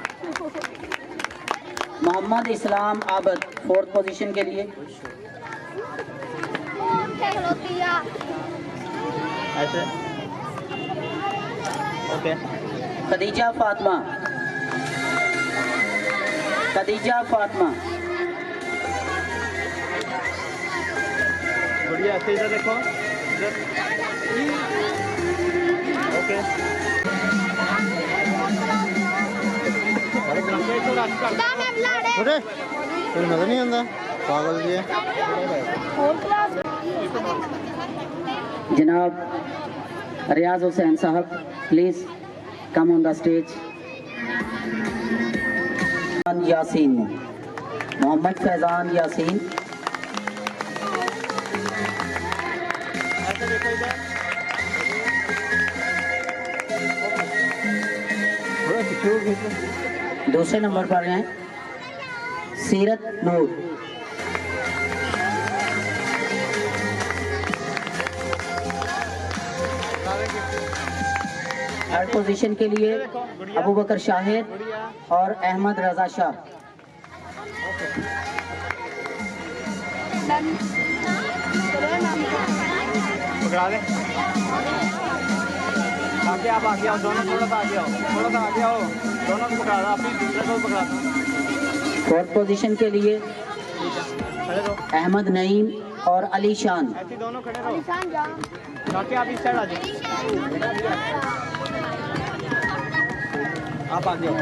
Speaker 2: मोहम्मद इस्लाम आबद 4th पोजीशन के लिए।
Speaker 9: ऐसे। ओके।
Speaker 2: खदीजा फातिमा, खदीजा फातिमा।
Speaker 9: बढ़िया, ऐसे इधर देखो, इधर। ओके। अरे अरे कोई नजर नहीं आता पागल जी है।
Speaker 2: जनाब रियाज हुसैन साहब please come on the stage. Yasin Mohammed Faizan Yasin. दूसरे नंबर पर हैं सीरत नूर। थर्ड पोजीशन के लिए अबू बकर शाहिद और अहमद रजा शाह।
Speaker 9: पकड़ा दे आगे, आप आगे आओ, दोनों थोड़ा सा आगे आओ, थोड़ा सा आगे आओ, दोनों को पकड़ा दो, अपनी दूसरे को पकड़ा दो।
Speaker 2: फोर्थ पोजीशन के लिए
Speaker 9: खड़े रहो,
Speaker 2: अहमद नईम और अली शान।
Speaker 9: ऐसे दोनों खड़े रहो, ताकि आप इस साइड आ जाओ, आप आगे आओ,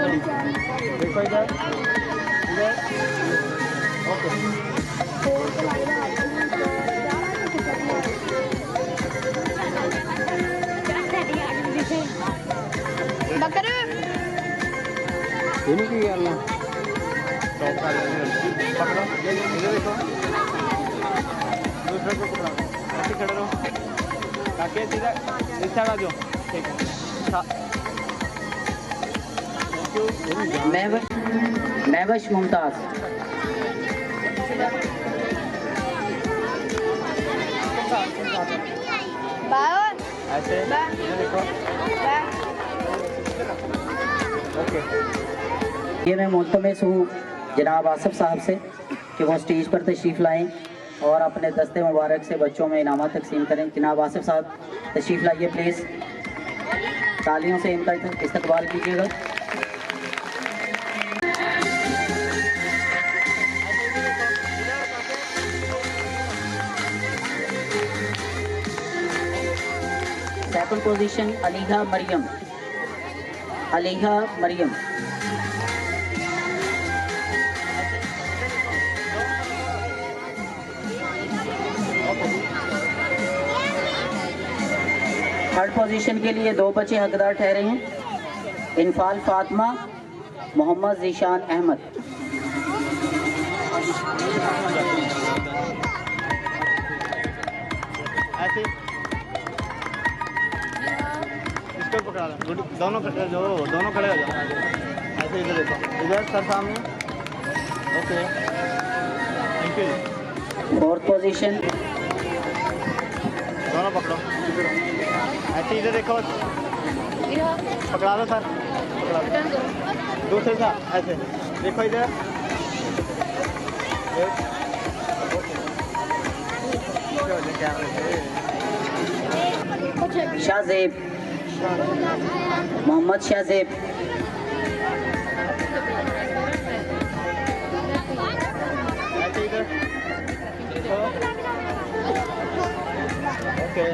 Speaker 9: देखो इधर इधर, ओके।
Speaker 6: ini क्या करना
Speaker 9: पकड़ो, इधर देखो, दूसरे को पकड़ो, ऐसे खड़े रहो, ताकि सीधा इस साइड आ जाओ, ठीक है।
Speaker 2: महवश मुमताज।
Speaker 9: ऐसे इधर देखो, ओके।
Speaker 2: ये मैं मुल्तमस हूँ जनाब आसिफ साहब से कि वो स्टेज पर तशरीफ़ लाएं और अपने दस्ते मुबारक से बच्चों में इनाम तकसीम करें। जनाब आसिफ साहब तशरीफ़ लाइए प्लीज़, तालियों से इनका इस्तकबाल कीजिएगा। Second position Aliha Mariyam, Aliha Mariyam. Third position के लिए दो बच्चे हकदार ठहरे हैं, इनफाल फातिमा, मोहम्मद जीशान अहमद।
Speaker 9: ऐसे इसको पकड़ा लो, दोनों खड़े हो जाओ, ऐसे इधर देखो, इधर सर सामने, okay, thank you.
Speaker 2: Fourth position
Speaker 9: दोनों पकड़ो, ऐसे इधर देखो, पकड़ा दो सर, पकड़ा दो, दूसरे साथ ऐसे देखो इधर,
Speaker 2: शाहजेब, मोहम्मद शाहजेब।
Speaker 9: ऐसे इधर देखो, ओके।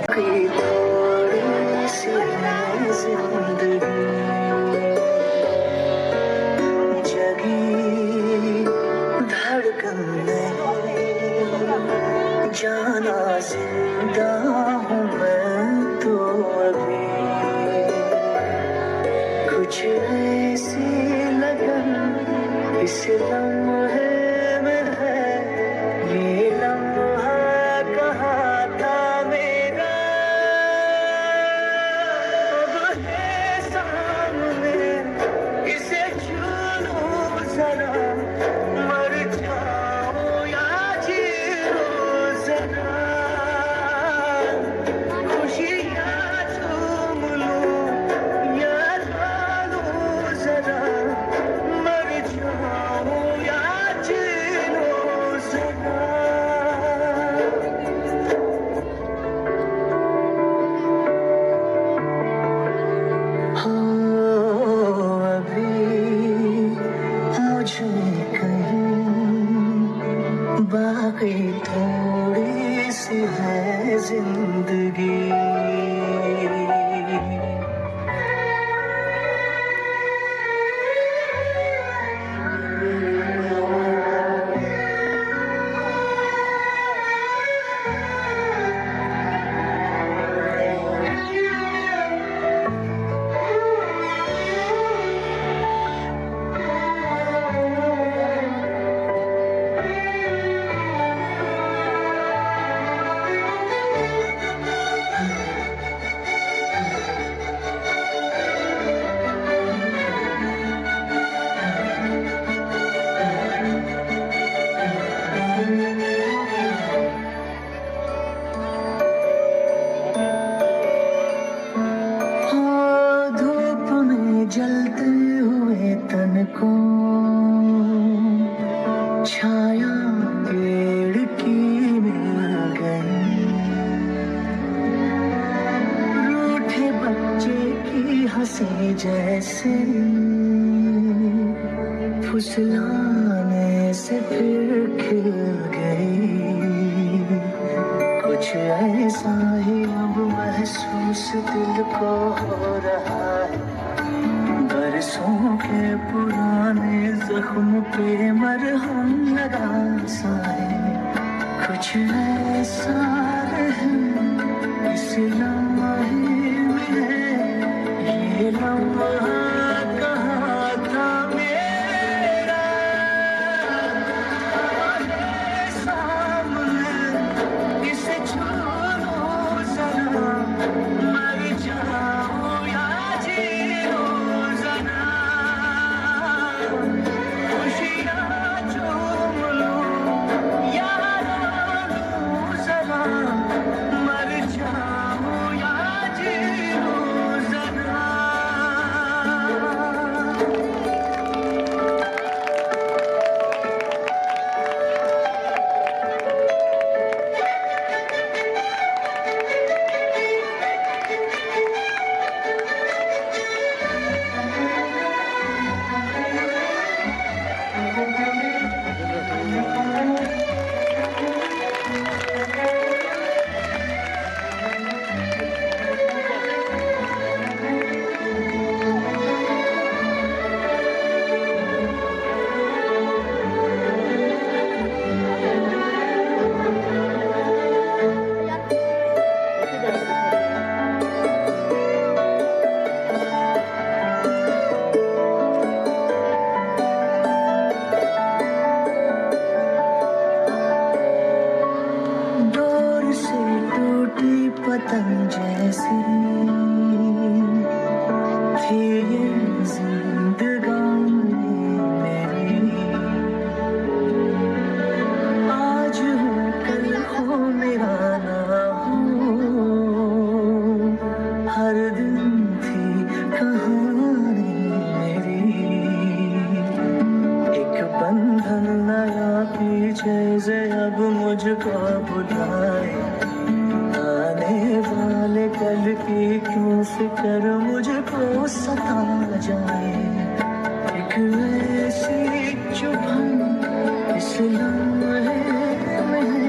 Speaker 1: जाना जिंदा हूँ मैं तो अभी, कुछ ऐसी लगन इस लम्हे में है, ये लम्हा कहाँ था मेरा, अब है सामने, इसे छू लूं जरा, मर जाऊं या जी जरा, खुशियाँ झूम लूं या रो लूं जरा, मर जाऊं या जागते हुए तन को छाया पेड़ की मिल गई, रूठे बच्चे की हंसी जैसे फुसलाने से फिर खिल गई। कुछ ऐसा ही अब महसूस दिल को हो रहा है, बरसों के पुराने जख्म पे मरहम लगा सा है। कुछ ऐसा है इस लम्हे में, ये लम्हा कहाँ था मेरा, सामने इसे छू लो जरा, मर जाऊं या जी लूं जरा, खुशियाँ चूम लूं या रो लूं जरा, मर जाऊं या जी लूं जरा। डोर से टूटी पतंग जैसी थी ये जिंदगानी मेरी, आज हूँ कल हो मेरा ना हो, हर दिन थी कहानी मेरी। एक बंधन नया पीछे से अब मुझको बुलाए, आने वाले कल की क्यों फिक्र मुझको सता जाए। एक ऐसी चुभन इस लम्हे में है,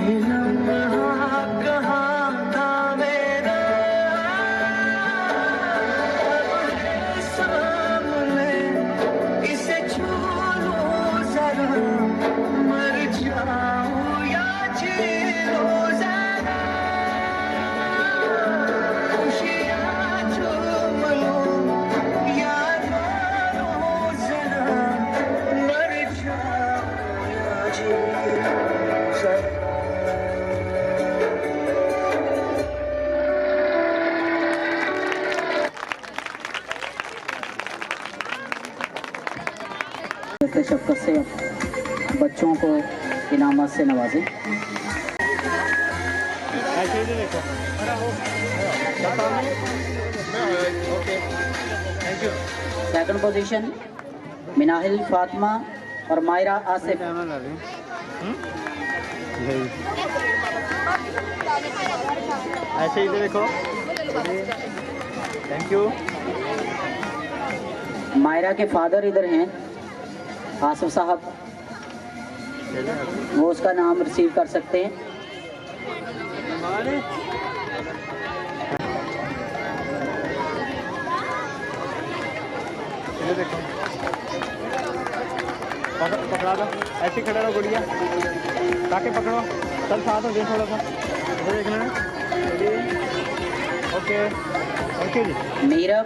Speaker 1: ये लम्हा कहाँ था मेरा, सामने इसे छू लो जरा, मर जाऊं या जी लूं जरा, खुशियाँ चूम लूं या रो लूं जरा, मर जाऊं या जी लूं जरा।
Speaker 2: जैसे शफकत से बच्चों को इनामत से नवाजें।
Speaker 9: ऐसे ही देखो। Okay, thank you.
Speaker 2: Second position Minahil Fatima और मायरा आसिफ।
Speaker 9: ऐसे ही देखो। Thank you.
Speaker 2: मायरा के फादर इधर हैं, आसिफ साहब, वो उसका नाम रिसीव कर सकते हैं।
Speaker 9: ये देखो, पकड़ा दो, ऐसे खड़ा रहो गुड़िया, ताकि पकड़ो, सब साथ हो जाए थोड़ा सा, ये देखना है। Okay, thank you ji.
Speaker 2: Meera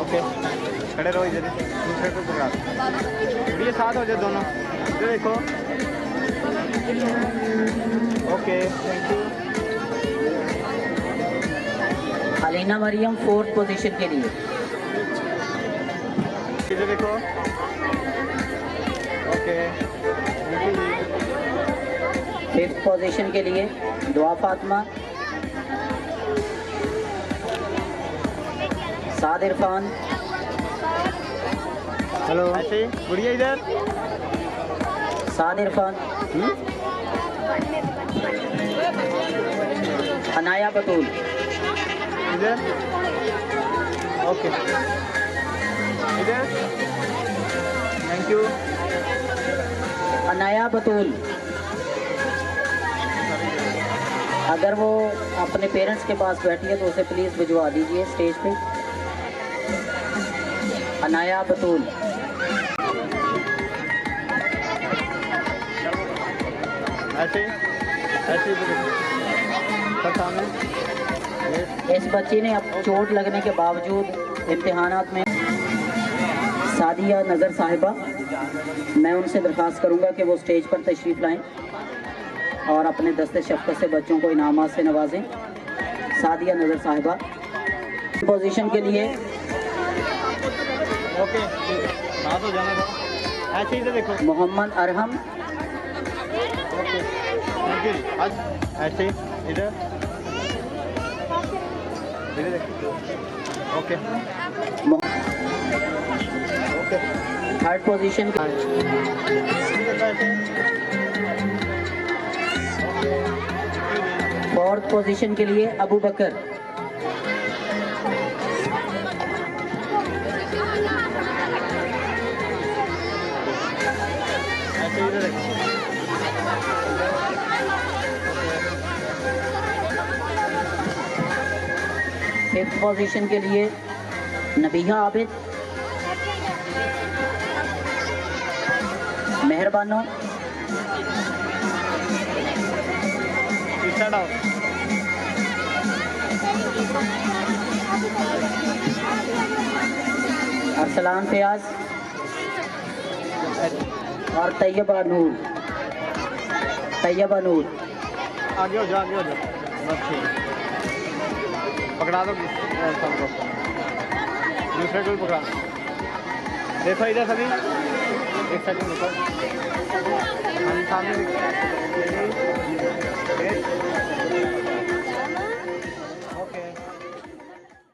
Speaker 9: okay, खड़े रहो इधर, दूसरे को पकड़ा दो, गुड़िया साथ हो जाए दोनों, ये देखो। Okay, thank you.
Speaker 2: Alina Mariam fourth position के लिए।
Speaker 9: इधर देखो। Okay, thank you ji.
Speaker 2: Fifth position के लिए दुआ फातिमा, साद इरफान,
Speaker 9: हेलो ऐसे गुड़िया इधर,
Speaker 2: साद इरफान, अनाया बतूल,
Speaker 9: इधर, ओके इधर, थैंक यू।
Speaker 2: अनाया बतूल, अगर वो अपने पेरेंट्स के पास बैठी है तो उसे प्लीज़ भिजवा दीजिए स्टेज पे। अनाया बतूल,
Speaker 9: ऐसे ऐसे सर सामने।
Speaker 2: इस बच्ची ने अब चोट लगने के बावजूद इम्तिहानात में, सादिया नज़र साहिबा, मैं उनसे दरख्वास्त करूंगा कि वो स्टेज पर तशरीफ़ लाएं और अपने दस्ते शफ़क़त से बच्चों को इनामात से नवाजें। सादिया नज़र साहिबा पोजीशन के लिए
Speaker 9: ओके बात हो जाना था। ऐसे इधर देखो,
Speaker 2: Mohammad Arham,
Speaker 9: okay thank you. आज ऐसे इधर इधर देखो, okay okay.
Speaker 2: Third position fourth position के लिए अबू बकर,
Speaker 9: ऐसे इधर देखो,
Speaker 2: फिफ्थ पोजीशन के लिए नबीहा आबिद, मेहरबानो,
Speaker 9: पीछे आओ,
Speaker 2: अरसलान फयाज और तैयबा नूर, तैयबा नूर।
Speaker 9: आगे हो जाओ, आगे हो जाओ, बस ठीक। पकड़ा दो सबको, दूसरे को भी पकड़ा। देखो इधर सभी, एक सेकंड रुको, सामने